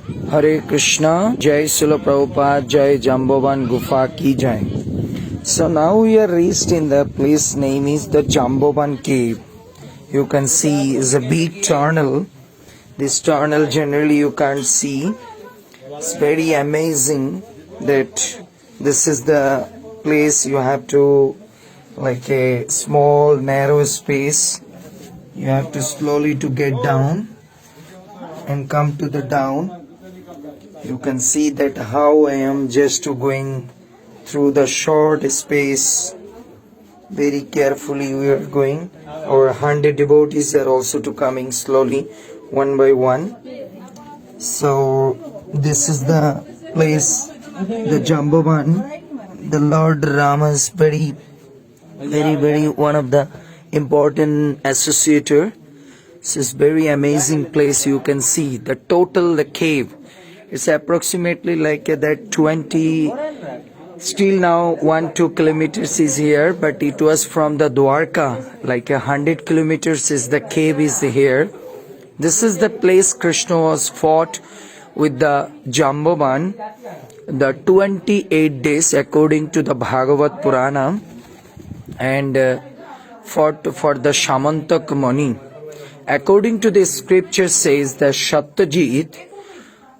Hare Krishna, Jai Srila Prabhupada, Jai Jambovan Gufa Ki Jai. So now we are reached in the place name is the Jambovan Cave. You can see is a big tunnel. This tunnel generally you can't see. It's very amazing that this is the place you have to, like a small narrow space. You have to slowly to get down and come to the down. You can see that how I am just going through the short space. Very carefully we are going. Our 100 devotees are also to coming slowly, one by one. So this is the place, the Jambovan. The Lord Rama's very one of the important associator. This is very amazing place. You can see the cave. It's approximately like that 20, still now 1-2 kilometers is here, but it was from the Dwarka, like 100 kilometers is the cave is here. This is the place Krishna was fought with the Jambovan, the 28 days according to the Bhagavad Purana, and fought for the Shamantak Mani. According to the scripture says that Satyajit,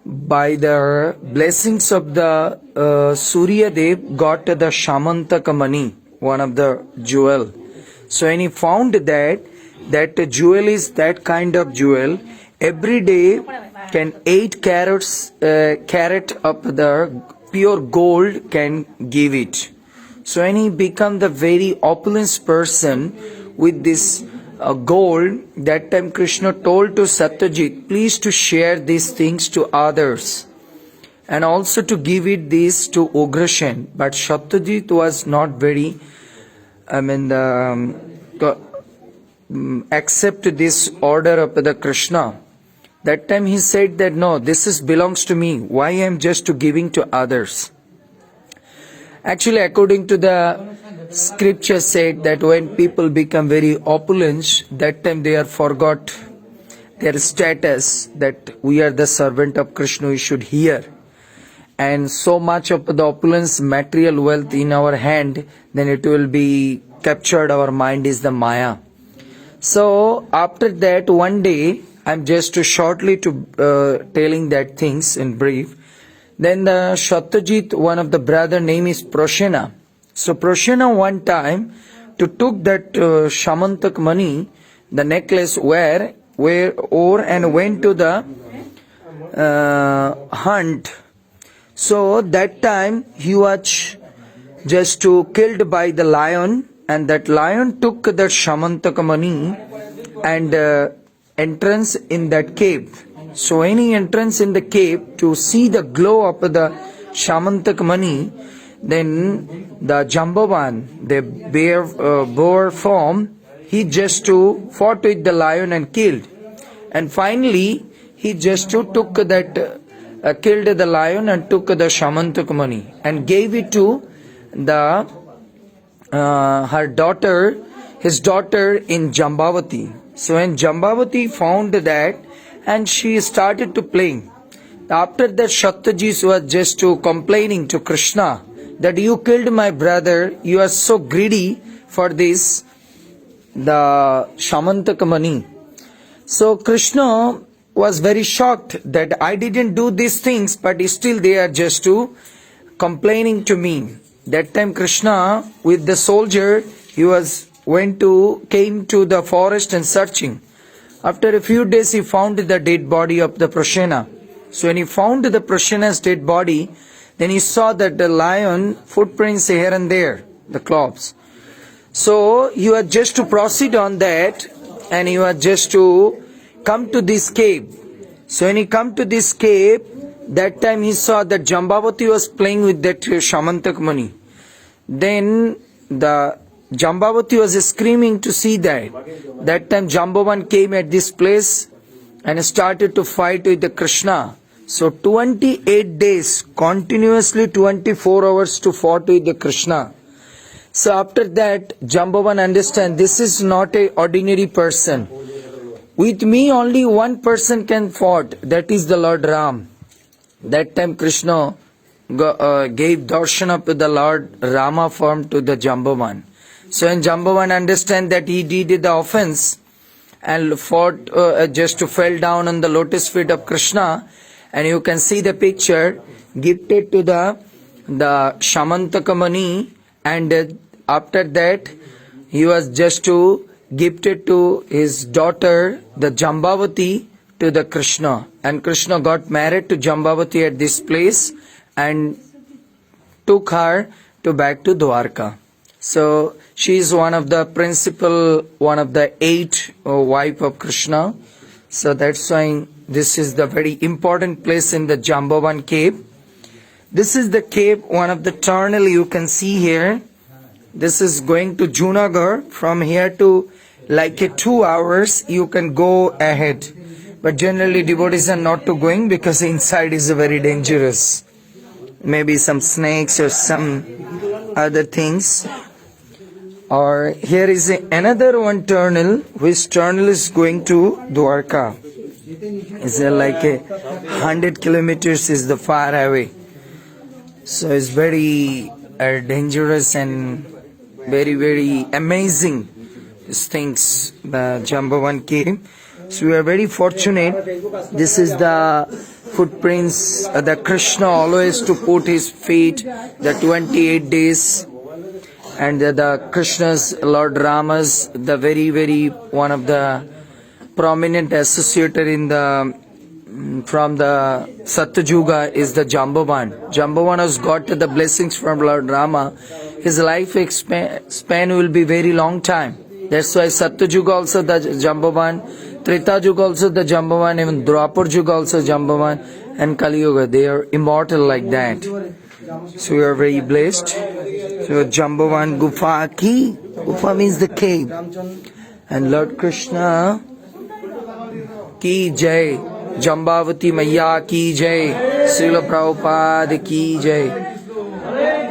by the blessings of the Surya Dev, got the Shamantaka Mani, one of the jewel. So when he found that jewel is that kind of jewel, every day can 8 carat of the pure gold can give it. So when he become the very opulent person with this gold, that time Krishna told to Satyajit, please to share these things to others and also to give it this to Ugrasena. But Satyajit was not very, accept this order of the Krishna. That time he said that no, this belongs to me. Why I am just to giving to others? Actually, according to the scripture said that when people become very opulent, that time they are forgot their status, that we are the servant of Krishna, we should hear. And so much of the opulence, material wealth in our hand, then it will be captured, our mind is the Maya. So after that, one day, I'm just shortly telling that things in brief. Then the Satyajit, one of the brother name is Prashena. So Prashena one time took that Shamantak Mani, the necklace where and went to the hunt. So that time he was just killed by the lion, and that lion took that Shamantak Mani and entrance in that cave. So any entrance in the cave to see the glow of the Shamantak Mani, then the Jambovan, the boar form, he just fought with the lion and killed. And finally, he just took that, killed the lion and took the Shamantak Mani and gave it to the her daughter, his daughter in Jambavati. So when Jambavati found that, and she started to playing. After that, Satyajit was just complaining to Krishna that you killed my brother, you are so greedy for this, the Shamantak Mani. So Krishna was very shocked that I didn't do these things, but still they are just complaining to me. That time Krishna with the soldier, he came to the forest and searching. After a few days he found the dead body of the Prashena. So when he found the Prashena's dead body, then he saw that the lion footprints here and there, the claws. So he was just to proceed on that, and he was just to come to this cave. So when he come to this cave, that time he saw that Jambavati was playing with that Shamantak Mani. Then the Jambavati was screaming to see that. That time Jambovan came at this place and started to fight with the Krishna. So 28 days, continuously 24 hours to fought with the Krishna. So after that, Jambovan understand this is not a ordinary person. With me only one person can fight, that is the Lord Ram. That time Krishna gave darshan to the Lord Rama form to the Jambavan. So when Jambavan understand that he did the offense and fought, just fell down on the lotus feet of Krishna, and you can see the picture gifted to the Shamantaka Mani, and after that he was just gifted to his daughter the Jambavati to the Krishna, and Krishna got married to Jambavati at this place and took her back to Dwarka. So she is one of the principal, one of the 8 wife of Krishna. So that's why this is the very important place in the Jambavan cave. This is the cave, one of the tunnel you can see here. This is going to Junagadh. From here to like 2 hours you can go ahead. But generally devotees are not to going because inside is very dangerous. Maybe some snakes or some other things. Or here is another one tunnel, which tunnel is going to Dwarka. It's like 100 kilometers is the far away. So it's very dangerous and very, very amazing these things, the Jambavan cave. So we are very fortunate. This is the footprints that Krishna always to put his feet, the 28 days, and the Krishna's, Lord Rama's, the very, very one of the prominent associated in the from the Satyuga is the Jambavan. Jambavan has got the blessings from Lord Rama. His life span will be very long time. That's why Satyuga also the Jambavan, Treta Yuga also the Jambavan, even Dwapar Yuga also Jambavan, and Kali Yuga. They are immortal like that. So we are very blessed. So Jambavan Gufa ki, Gufa means the cave. And Lord Krishna ki jai, Jambavati Maya ki jai, Srila Prabhupada ki jai.